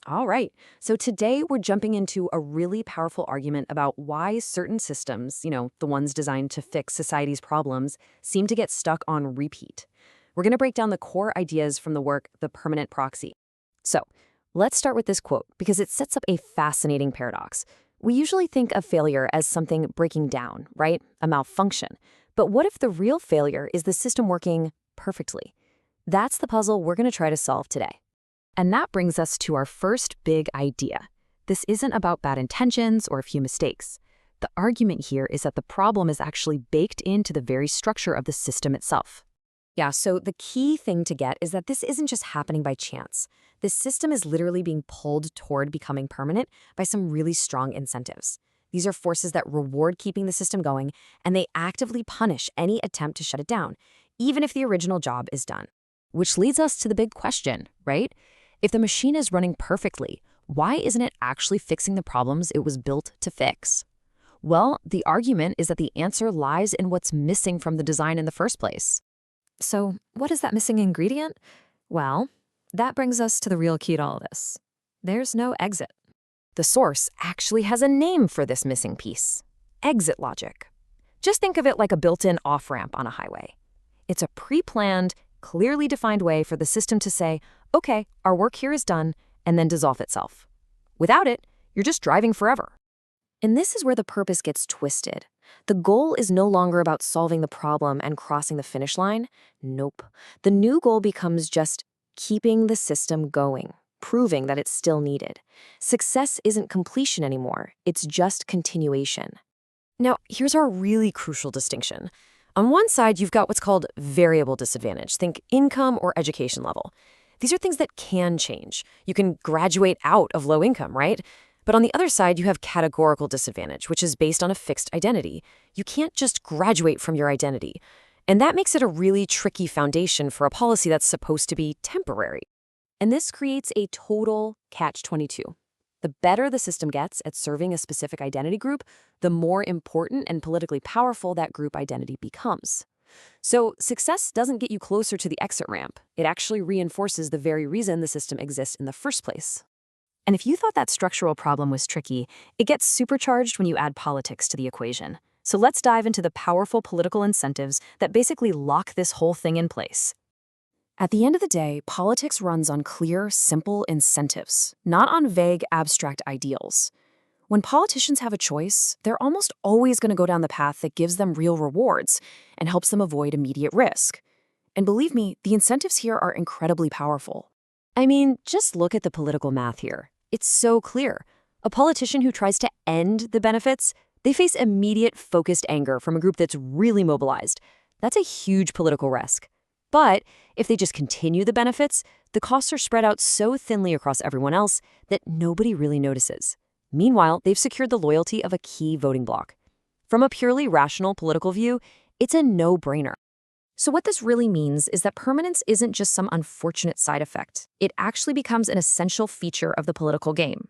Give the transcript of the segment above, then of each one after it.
All right. So today we're jumping into a really powerful argument about why certain systems, the ones designed to fix society's problems, seem to get stuck on repeat. We're going to break down the core ideas from the work The Permanent Proxy. So let's start with this quote because it sets up a fascinating paradox. We usually think of failure as something breaking down, right? A malfunction. But what if the real failure is the system working perfectly? That's the puzzle we're going to try to solve today. And that brings us to our first big idea. This isn't about bad intentions or a few mistakes. The argument here is that the problem is actually baked into the very structure of the system itself. Yeah, so the key thing to get is that this isn't just happening by chance. This system is literally being pulled toward becoming permanent by some really strong incentives. These are forces that reward keeping the system going, and they actively punish any attempt to shut it down, even if the original job is done. Which leads us to the big question, right? If the machine is running perfectly, why isn't it actually fixing the problems it was built to fix? Well, the argument is that the answer lies in what's missing from the design in the first place. So, what is that missing ingredient? Well, that brings us to the real key to all this. There's no exit. The source actually has a name for this missing piece: exit logic. Just think of it like a built-in off-ramp on a highway. It's a pre-planned, clearly defined way for the system to say, okay, our work here is done, and then dissolve itself. Without it, you're just driving forever. And this is where the purpose gets twisted. The goal is no longer about solving the problem and crossing the finish line. Nope. The new goal becomes just keeping the system going, proving that it's still needed. Success isn't completion anymore. It's just continuation. Now, here's our really crucial distinction. On one side, you've got what's called variable disadvantage. Think income or education level. These are things that can change. You can graduate out of low income, right? But on the other side, you have categorical disadvantage, which is based on a fixed identity. You can't just graduate from your identity. And that makes it a really tricky foundation for a policy that's supposed to be temporary. And this creates a total catch-22. The better the system gets at serving a specific identity group, the more important and politically powerful that group identity becomes. So success doesn't get you closer to the exit ramp. It actually reinforces the very reason the system exists in the first place. And if you thought that structural problem was tricky, it gets supercharged when you add politics to the equation. So let's dive into the powerful political incentives that basically lock this whole thing in place. At the end of the day, politics runs on clear, simple incentives, not on vague, abstract ideals. When politicians have a choice, they're almost always going to go down the path that gives them real rewards and helps them avoid immediate risk. And believe me, the incentives here are incredibly powerful. I mean, just look at the political math here. It's so clear. A politician who tries to end the benefits, they face immediate focused anger from a group that's really mobilized. That's a huge political risk. But if they just continue the benefits, the costs are spread out so thinly across everyone else that nobody really notices. Meanwhile, they've secured the loyalty of a key voting bloc. From a purely rational political view, it's a no-brainer. So what this really means is that permanence isn't just some unfortunate side effect. It actually becomes an essential feature of the political game.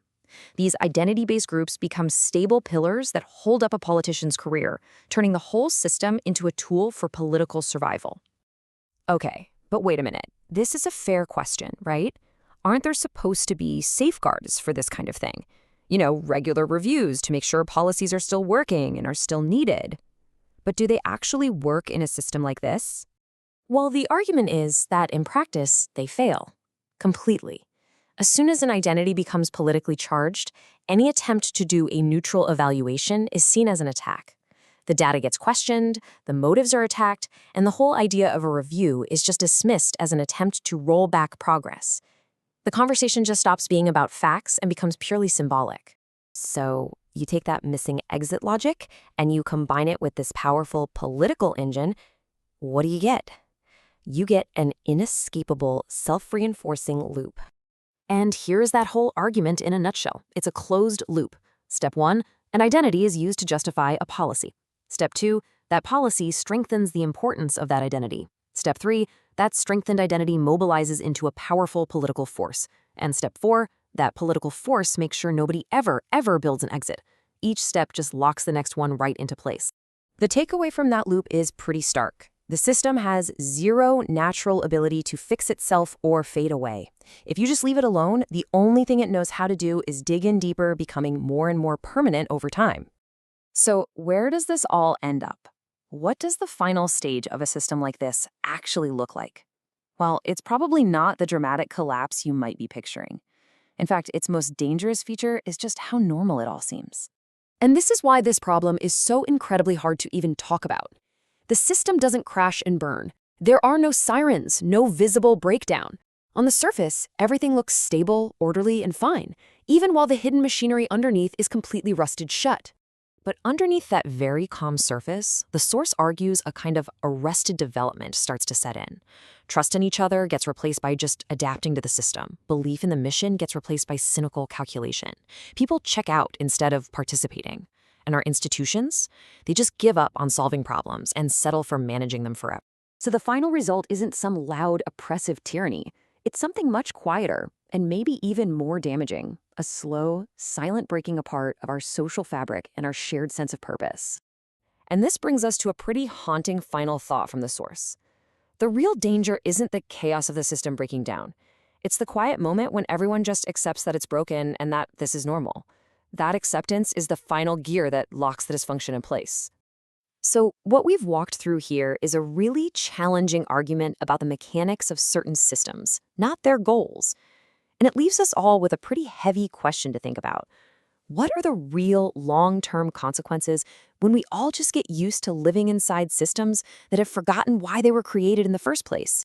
These identity-based groups become stable pillars that hold up a politician's career, turning the whole system into a tool for political survival. Okay, but wait a minute. This is a fair question, right? Aren't there supposed to be safeguards for this kind of thing? Regular reviews to make sure policies are still working and are still needed. But do they actually work in a system like this? Well, the argument is that in practice, they fail. Completely. As soon as an identity becomes politically charged, any attempt to do a neutral evaluation is seen as an attack. The data gets questioned, the motives are attacked, and the whole idea of a review is just dismissed as an attempt to roll back progress. The conversation just stops being about facts and becomes purely symbolic. So you take that missing exit logic and you combine it with this powerful political engine, what do you get? You get an inescapable, self-reinforcing loop. And here's that whole argument in a nutshell. It's a closed loop. Step 1, an identity is used to justify a policy. Step 2, that policy strengthens the importance of that identity. Step 3, that strengthened identity mobilizes into a powerful political force. And step 4, that political force makes sure nobody ever builds an exit. Each step just locks the next one right into place. The takeaway from that loop is pretty stark. The system has zero natural ability to fix itself or fade away. If you just leave it alone, the only thing it knows how to do is dig in deeper, becoming more and more permanent over time. So, where does this all end up? What does the final stage of a system like this actually look like? Well, it's probably not the dramatic collapse you might be picturing. In fact, its most dangerous feature is just how normal it all seems. And this is why this problem is so incredibly hard to even talk about. The system doesn't crash and burn. There are no sirens, no visible breakdown. On the surface, everything looks stable, orderly, and fine, even while the hidden machinery underneath is completely rusted shut. But underneath that very calm surface, the source argues a kind of arrested development starts to set in. Trust in each other gets replaced by just adapting to the system. Belief in the mission gets replaced by cynical calculation. People check out instead of participating. And our institutions, they just give up on solving problems and settle for managing them forever. So the final result isn't some loud, oppressive tyranny. It's something much quieter and maybe even more damaging, a slow, silent breaking apart of our social fabric and our shared sense of purpose. And this brings us to a pretty haunting final thought from the source. The real danger isn't the chaos of the system breaking down. It's the quiet moment when everyone just accepts that it's broken and that this is normal. That acceptance is the final gear that locks the dysfunction in place. So what we've walked through here is a really challenging argument about the mechanics of certain systems, not their goals. And it leaves us all with a pretty heavy question to think about. What are the real long-term consequences when we all just get used to living inside systems that have forgotten why they were created in the first place?